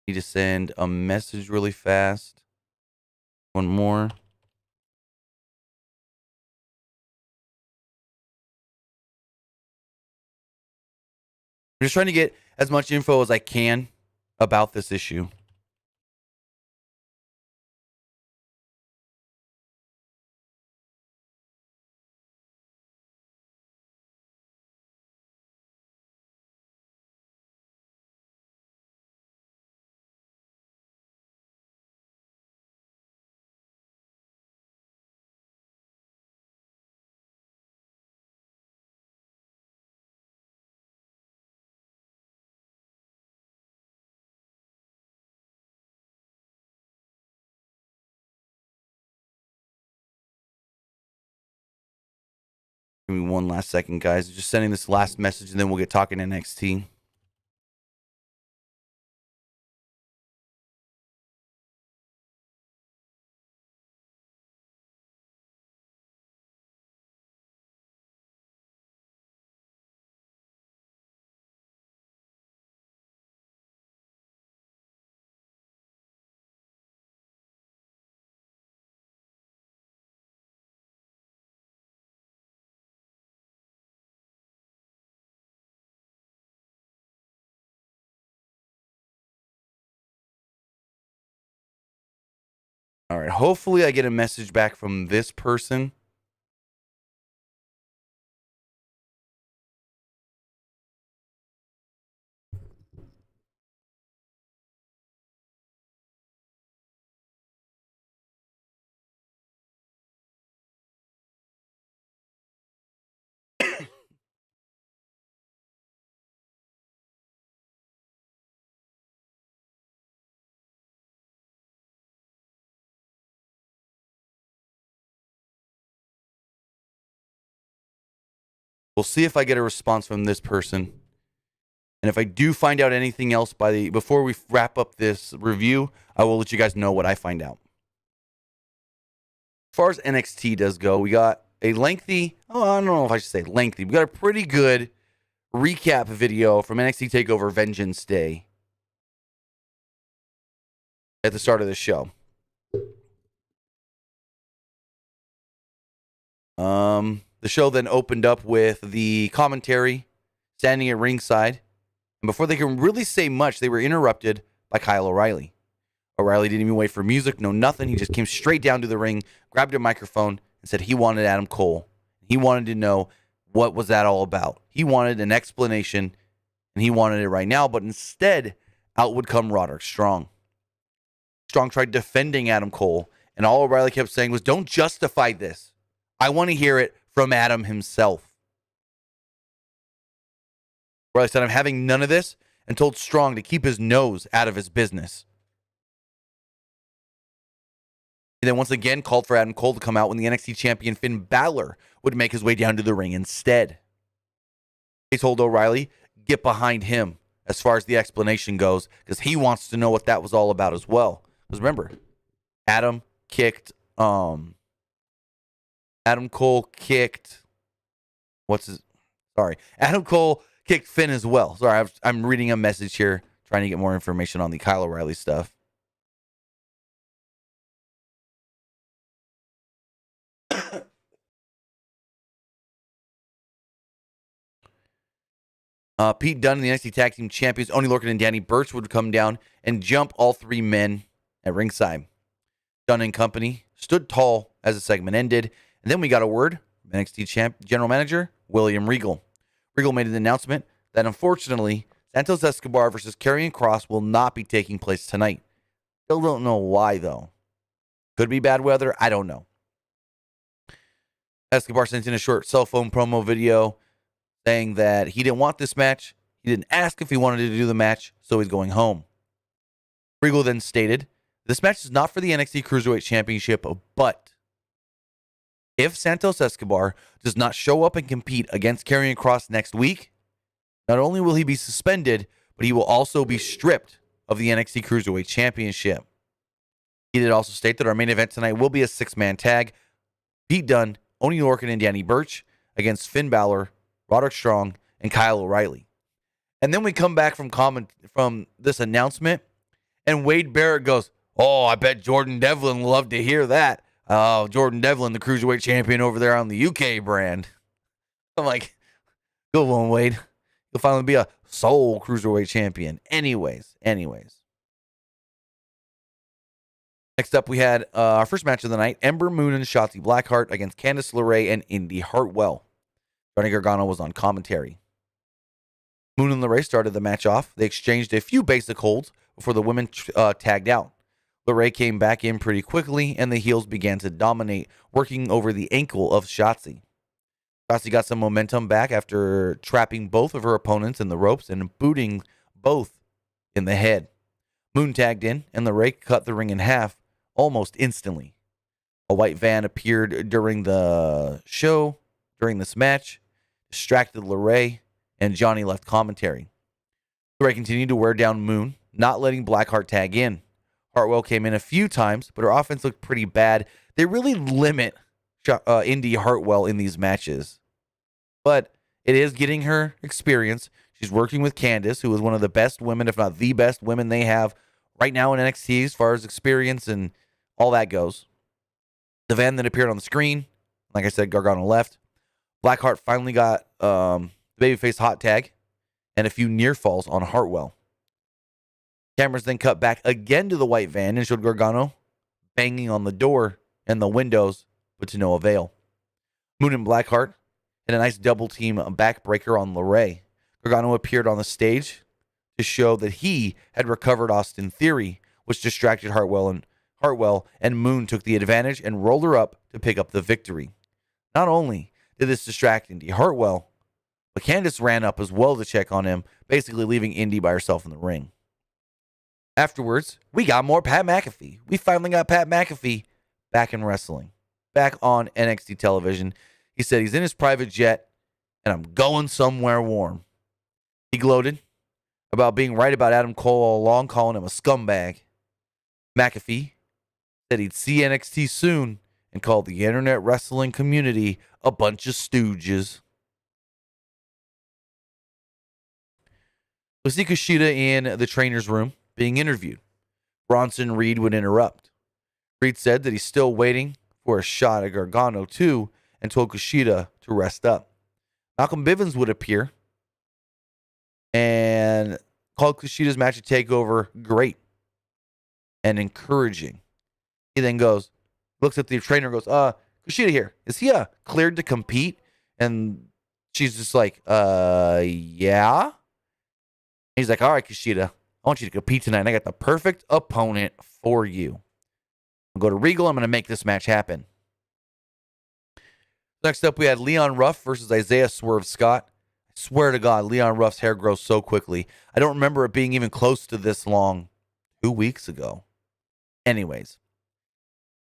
Need to send a message really fast. One more. I'm just trying to get as much info as I can about this issue. Give me one last second, guys. Just sending this last message, and then we'll get talking NXT. All right. Hopefully, I get a message back from this person. We'll see if I get a response from this person. And if I do find out anything else before we wrap up this review, I will let you guys know what I find out. As far as NXT does go, we got a lengthy, I don't know if I should say lengthy. We got a pretty good recap video from NXT TakeOver Vengeance Day at the start of the show. The show then opened up with the commentary standing at ringside. And before they can really say much, they were interrupted by Kyle O'Reilly. O'Reilly didn't even wait for music, no nothing. He just came straight down to the ring, grabbed a microphone, and said he wanted Adam Cole. He wanted to know what was that all about. He wanted an explanation, and he wanted it right now. But instead, out would come Roderick Strong. Strong tried defending Adam Cole, and all O'Reilly kept saying was, "Don't justify this. I want to hear it from Adam himself." O'Reilly said, "I'm having none of this," and told Strong to keep his nose out of his business. He then once again called for Adam Cole to come out when the NXT champion Finn Balor would make his way down to the ring instead. He told O'Reilly, "Get behind him. as far as the explanation goes, because he wants to know what that was all about as well. Because remember, Adam Cole kicked Finn as well. Sorry, I'm reading a message here, trying to get more information on the Kyle O'Reilly stuff. Pete Dunne and the NXT Tag Team champions, Oney Lorcan and Danny Burch, would come down and jump all three men at ringside. Dunne and company stood tall as the segment ended, and then we got a word from NXT General Manager William Regal. Regal made an announcement that unfortunately, Santos Escobar versus Karrion Kross will not be taking place tonight. Still don't know why, though. Could be bad weather. I don't know. Escobar sent in a short cell phone promo video saying that he didn't want this match. He didn't ask if he wanted to do the match, so he's going home. Regal then stated, this match is not for the NXT Cruiserweight Championship, but if Santos Escobar does not show up and compete against Karrion Kross next week, not only will he be suspended, but he will also be stripped of the NXT Cruiserweight Championship. He did also state that our main event tonight will be a 6-man tag. Pete Dunne, Oney Lorcan, and Danny Burch against Finn Balor, Roderick Strong, and Kyle O'Reilly. And then we come back from this announcement, and Wade Barrett goes, oh, I bet Jordan Devlin will love to hear that. Oh, Jordan Devlin, the Cruiserweight champion over there on the UK brand. I'm like, good one, Wade. You'll finally be a sole Cruiserweight champion. Anyways. Next up, we had our first match of the night, Ember Moon and Shotzi Blackheart against Candice LeRae and Indy Hartwell. Johnny Gargano was on commentary. Moon and LeRae started the match off. They exchanged a few basic holds before the women tagged out. LeRae came back in pretty quickly, and the heels began to dominate, working over the ankle of Shotzi. Shotzi got some momentum back after trapping both of her opponents in the ropes and booting both in the head. Moon tagged in, and LeRae cut the ring in half almost instantly. A white van appeared during this match, distracted LeRae, and Johnny left commentary. LeRae continued to wear down Moon, not letting Blackheart tag in. Hartwell came in a few times, but her offense looked pretty bad. They really limit Indy Hartwell in these matches. But it is getting her experience. She's working with Candice, who is one of the best women, if not the best women they have right now in NXT as far as experience and all that goes. The van that appeared on the screen, like I said, Gargano left. Blackheart finally got the babyface hot tag and a few near falls on Hartwell. Cameras then cut back again to the white van and showed Gargano banging on the door and the windows, but to no avail. Moon and Blackheart had a nice double team backbreaker on LeRae. Gargano appeared on the stage to show that he had recovered Austin Theory, which distracted Hartwell, and Moon took the advantage and rolled her up to pick up the victory. Not only did this distract Indy Hartwell, but Candice ran up as well to check on him, basically leaving Indy by herself in the ring. Afterwards, we got more Pat McAfee. We finally got Pat McAfee back in wrestling, back on NXT television. He said he's in his private jet, and I'm going somewhere warm. He gloated about being right about Adam Cole all along, calling him a scumbag. McAfee said he'd see NXT soon and called the internet wrestling community a bunch of stooges. We see Kushida in the trainer's room being interviewed. Bronson Reed would interrupt. Reed said that he's still waiting for a shot at Gargano too and told Kushida to rest up. Malcolm Bivens would appear and called Kushida's match at TakeOver great and encouraging. He then looks at the trainer and goes, Kushida here. Is he cleared to compete? And she's just like, yeah. He's like, all right, Kushida, I want you to compete tonight. And I got the perfect opponent for you. I'll go to Regal. I'm going to make this match happen. Next up, we had Leon Ruff versus Isaiah Swerve Scott. I swear to God, Leon Ruff's hair grows so quickly. I don't remember it being even close to this long 2 weeks ago. Anyways,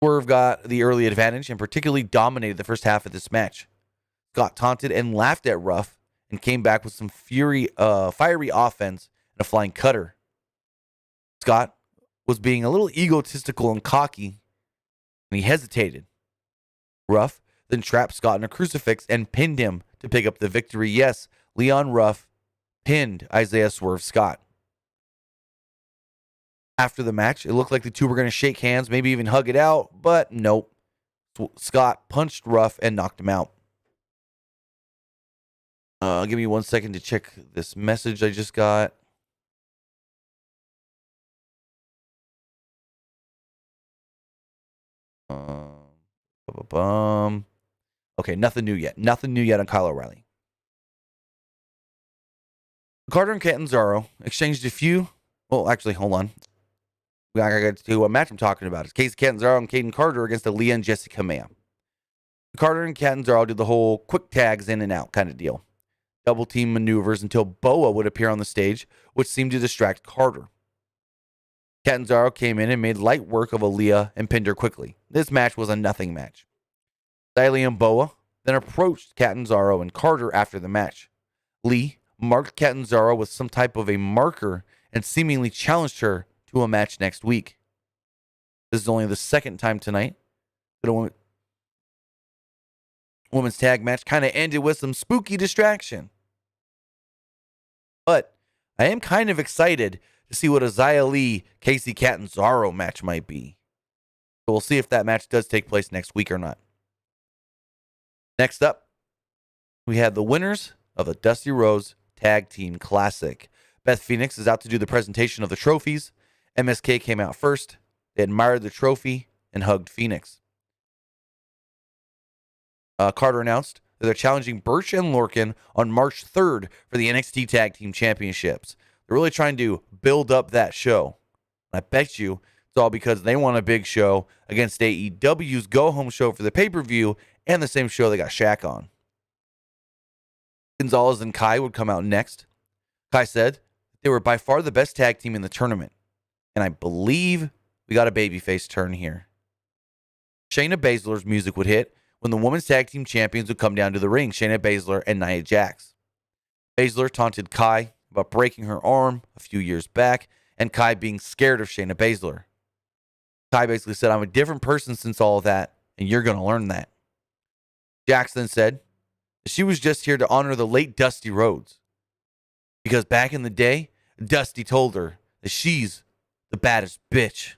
Swerve got the early advantage and particularly dominated the first half of this match. Scott taunted and laughed at Ruff and came back with some fiery offense and a flying cutter. Scott was being a little egotistical and cocky, and he hesitated. Ruff then trapped Scott in a crucifix and pinned him to pick up the victory. Yes, Leon Ruff pinned Isaiah Swerve Scott. After the match, it looked like the two were going to shake hands, maybe even hug it out, but nope. Scott punched Ruff and knocked him out. Give me 1 second to check this message I just got. Okay, nothing new yet. Nothing new yet on Kyle O'Reilly. Carter and Catanzaro exchanged a few. Well, actually, hold on. We gotta get to what match I'm talking about. It's Casey Catanzaro and Caden Carter against Aaliyah and Jessica Maya. Carter and Catanzaro did the whole quick tags in and out kind of deal. Double team maneuvers until Boa would appear on the stage, which seemed to distract Carter. Catanzaro came in and made light work of Aaliyah and pinned her quickly. This match was a nothing match. Riley and Boa then approached Catanzaro and Carter after the match. Lee marked Catanzaro with some type of a marker and seemingly challenged her to a match next week. This is only the second time tonight that a women's tag match kind of ended with some spooky distraction. But I am kind of excited to see what a Xia Li Casey Catanzaro match might be. So we'll see if that match does take place next week or not. Next up, we have the winners of the Dusty Rhodes Tag Team Classic. Beth Phoenix is out to do the presentation of the trophies. MSK came out first. They admired the trophy and hugged Phoenix. Carter announced that they're challenging Birch and Lorcan on March 3rd for the NXT Tag Team Championships. They're really trying to build up that show. I bet you it's all because they want a big show against AEW's go-home show for the pay-per-view and the same show they got Shaq on. Gonzalez and Kai would come out next. Kai said they were by far the best tag team in the tournament. And I believe we got a babyface turn here. Shayna Baszler's music would hit when the women's tag team champions would come down to the ring, Shayna Baszler and Nia Jax. Baszler taunted Kai about breaking her arm a few years back, and Kai being scared of Shayna Baszler. Kai basically said, I'm a different person since all of that, and you're going to learn that. Jax then said she was just here to honor the late Dusty Rhodes, because back in the day, Dusty told her that she's the baddest bitch.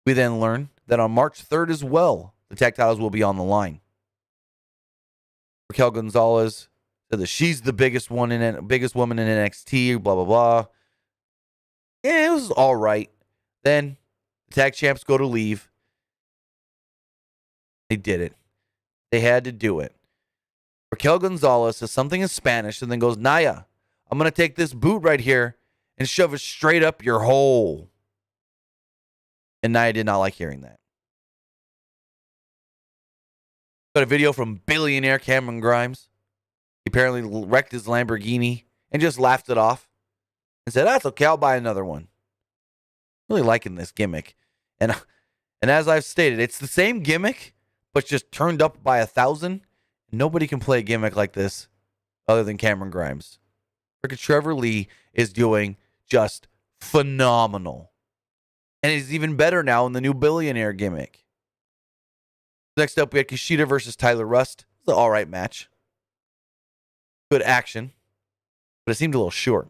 We then learn that on March 3rd as well, the tag titles will be on the line. Raquel Gonzalez said that she's the biggest woman in NXT, blah, blah, blah. Yeah, it was all right. Then the tag champs go to leave. They did it. They had to do it. Raquel Gonzalez says something in Spanish and then goes, Naya, I'm going to take this boot right here and shove it straight up your hole. And Nia did not like hearing that. Got a video from billionaire Cameron Grimes. He apparently wrecked his Lamborghini and just laughed it off and said, that's okay, I'll buy another one. Really liking this gimmick. And as I've stated, it's the same gimmick, but just turned up by 1,000. Nobody can play a gimmick like this other than Cameron Grimes. Freaking Trevor Lee is doing just phenomenal. And he's even better now in the new billionaire gimmick. Next up, we had Kushida versus Tyler Rust. It was an all right match. Good action, but it seemed a little short.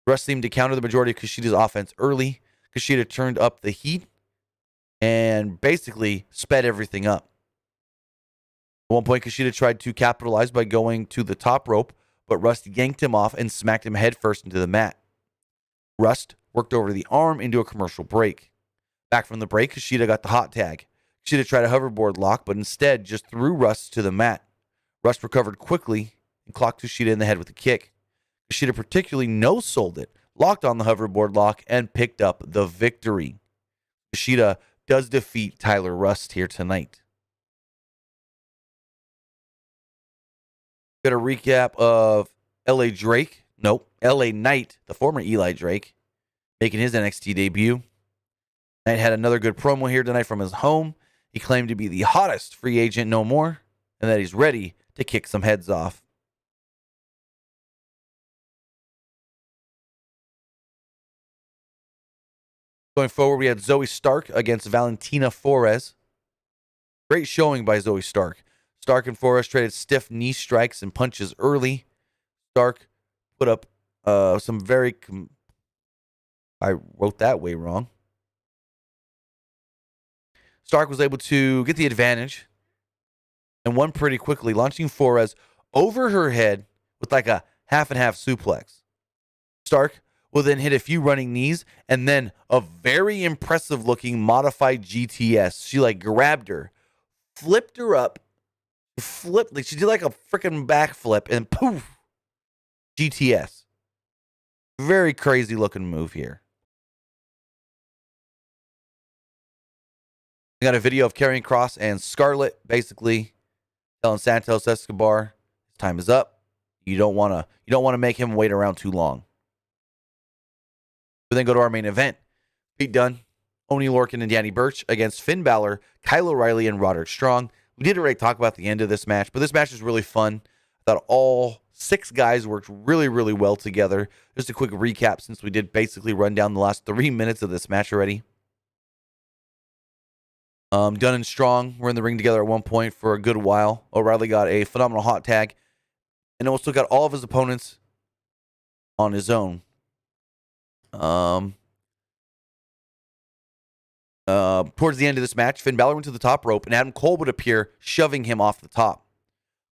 Rust seemed to counter the majority of Kushida's offense early. Kushida turned up the heat and basically sped everything up. At one point, Kushida tried to capitalize by going to the top rope, but Rust yanked him off and smacked him headfirst into the mat. Rust worked over the arm into a commercial break. Back from the break, Kushida got the hot tag. Kushida tried a hoverboard lock, but instead just threw Rust to the mat. Rust recovered quickly and clocked Kushida in the head with a kick. Kushida particularly no-sold it, locked on the hoverboard lock, and picked up the victory. Kushida does defeat Tyler Rust here tonight. Got a recap of LA Knight, the former Eli Drake, making his NXT debut. Knight had another good promo here tonight from his home. He claimed to be the hottest free agent no more, and that he's ready to kick some heads off. Going forward, we had Zoe Stark against Valentina Flores. Great showing by Zoe Stark. Stark and Flores traded stiff knee strikes and punches early. Stark put up some very... I wrote that way wrong. Stark was able to get the advantage and won pretty quickly, launching Flores over her head with like a half and half suplex. Stark will then hit a few running knees and then a very impressive looking modified GTS. She like grabbed her, flipped her up, like she did like a freaking backflip and poof, GTS. Very crazy looking move here. We got a video of Karrion Kross and Scarlett basically telling Santos Escobar his time is up. You don't want to make him wait around too long. We then go to our main event. Pete Dunne, Oney Lorcan, and Danny Burch against Finn Balor, Kyle O'Reilly, and Roderick Strong. We didn't already talk about the end of this match, but this match was really fun. I thought all 6 guys worked really, really well together. Just a quick recap since we did basically run down the last 3 minutes of this match already. Dunne and Strong were in the ring together at one point for a good while. O'Reilly got a phenomenal hot tag and also got all of his opponents on his own. Towards the end of this match, Finn Balor went to the top rope and Adam Cole would appear, shoving him off the top.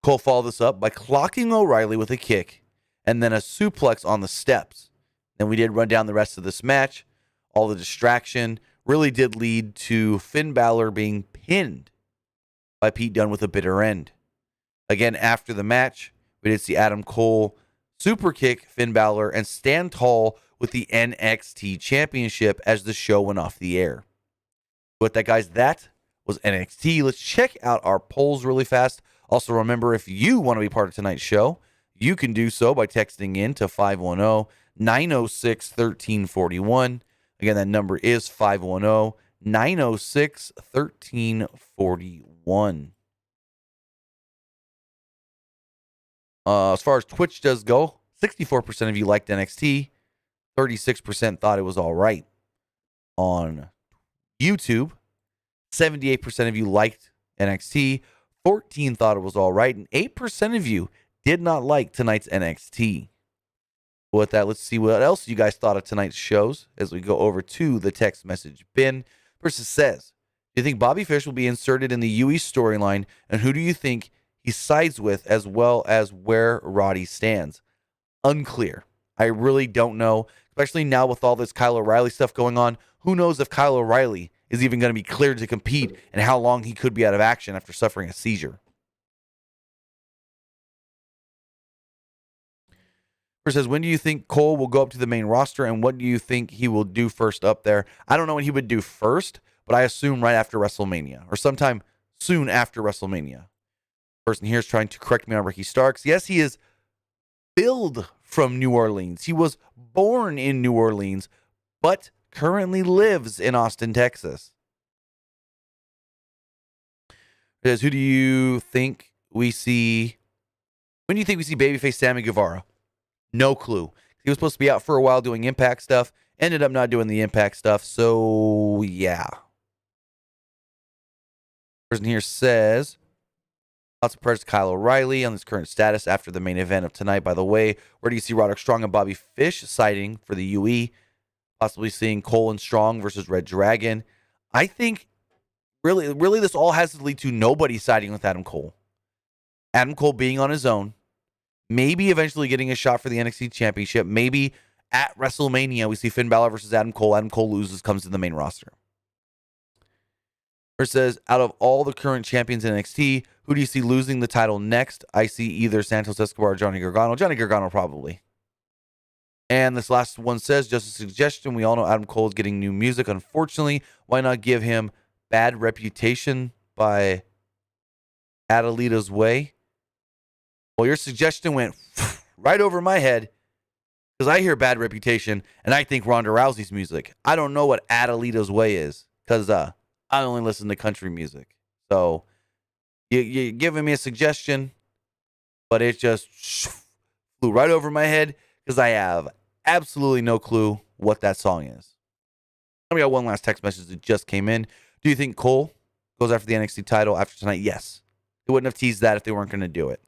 Cole followed this up by clocking O'Reilly with a kick and then a suplex on the steps. Then we did run down the rest of this match. All the distraction really did lead to Finn Balor being pinned by Pete Dunne with a bitter end. Again, after the match, we did see Adam Cole super kick Finn Balor and stand tall with the NXT Championship as the show went off the air. With that, guys, that was NXT. Let's check out our polls really fast. Also, remember, if you want to be part of tonight's show, you can do so by texting in to 510-906-1341. Again, that number is 510-906-1341. As far as Twitch does go, 64% of you liked NXT. 36% thought it was all right. On YouTube, 78% of you liked NXT. 14% thought it was all right. And 8% of you did not like tonight's NXT. With that, let's see what else you guys thought of tonight's shows as we go over to the text message bin. Versus says, do you think Bobby Fish will be inserted in the UE storyline? And who do you think he sides with, as well as where Roddy stands? Unclear. I really don't know, especially now with all this Kyle O'Reilly stuff going on. Who knows if Kyle O'Reilly is even going to be cleared to compete and how long he could be out of action after suffering a seizure. Says, when do you think Cole will go up to the main roster, and what do you think he will do first up there? I don't know what he would do first, but I assume right after WrestleMania or sometime soon after WrestleMania. Person here is trying to correct me on Ricky Starks. Yes, he is billed from New Orleans. He was born in New Orleans, but currently lives in Austin, Texas. It says, who do you think we see? When do you think we see babyface Sammy Guevara? No clue. He was supposed to be out for a while doing Impact stuff. Ended up not doing the Impact stuff. So, yeah. Person here says, lots of prayers to Kyle O'Reilly on his current status after the main event of tonight. By the way, where do you see Roderick Strong and Bobby Fish siding for the UE? Possibly seeing Cole and Strong versus Red Dragon. I think really this all has to lead to nobody siding with Adam Cole. Adam Cole being on his own. Maybe eventually getting a shot for the NXT Championship. Maybe at WrestleMania, we see Finn Balor versus Adam Cole. Adam Cole loses, comes to the main roster. Or says, out of all the current champions in NXT, who do you see losing the title next? I see either Santos Escobar or Johnny Gargano. Johnny Gargano, probably. And this last one says, just a suggestion. We all know Adam Cole is getting new music. Unfortunately, why not give him Bad Reputation by Adelita's Way? Well, your suggestion went right over my head because I hear Bad Reputation and I think Ronda Rousey's music. I don't know what Adelita's Way is because I only listen to country music. So you're giving me a suggestion, but it just flew right over my head because I have absolutely no clue what that song is. We got one last text message that just came in. Do you think Cole goes after the NXT title after tonight? Yes. They wouldn't have teased that if they weren't going to do it.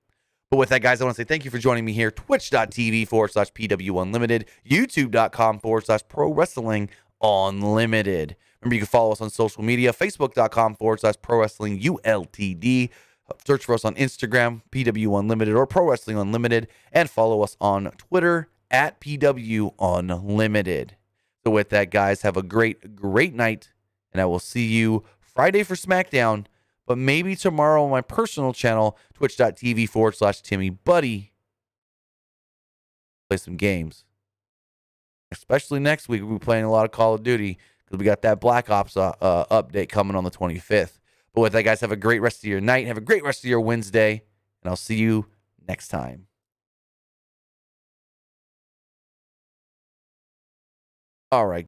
But with that, guys, I want to say thank you for joining me here. Twitch.tv/PW Unlimited, YouTube.com/Pro Wrestling Unlimited. Remember, you can follow us on social media, Facebook.com/Pro Wrestling ULTD. Search for us on Instagram, PW Unlimited or Pro Wrestling Unlimited, and follow us on Twitter at PW Unlimited. So with that, guys, have a great night, and I will see you Friday for SmackDown, but maybe tomorrow on my personal channel, twitch.tv/TimmyBuddy. Play some games. Especially next week, we'll be playing a lot of Call of Duty because we got that Black Ops update coming on the 25th. But with that, guys, have a great rest of your night. Have a great rest of your Wednesday, and I'll see you next time. All right.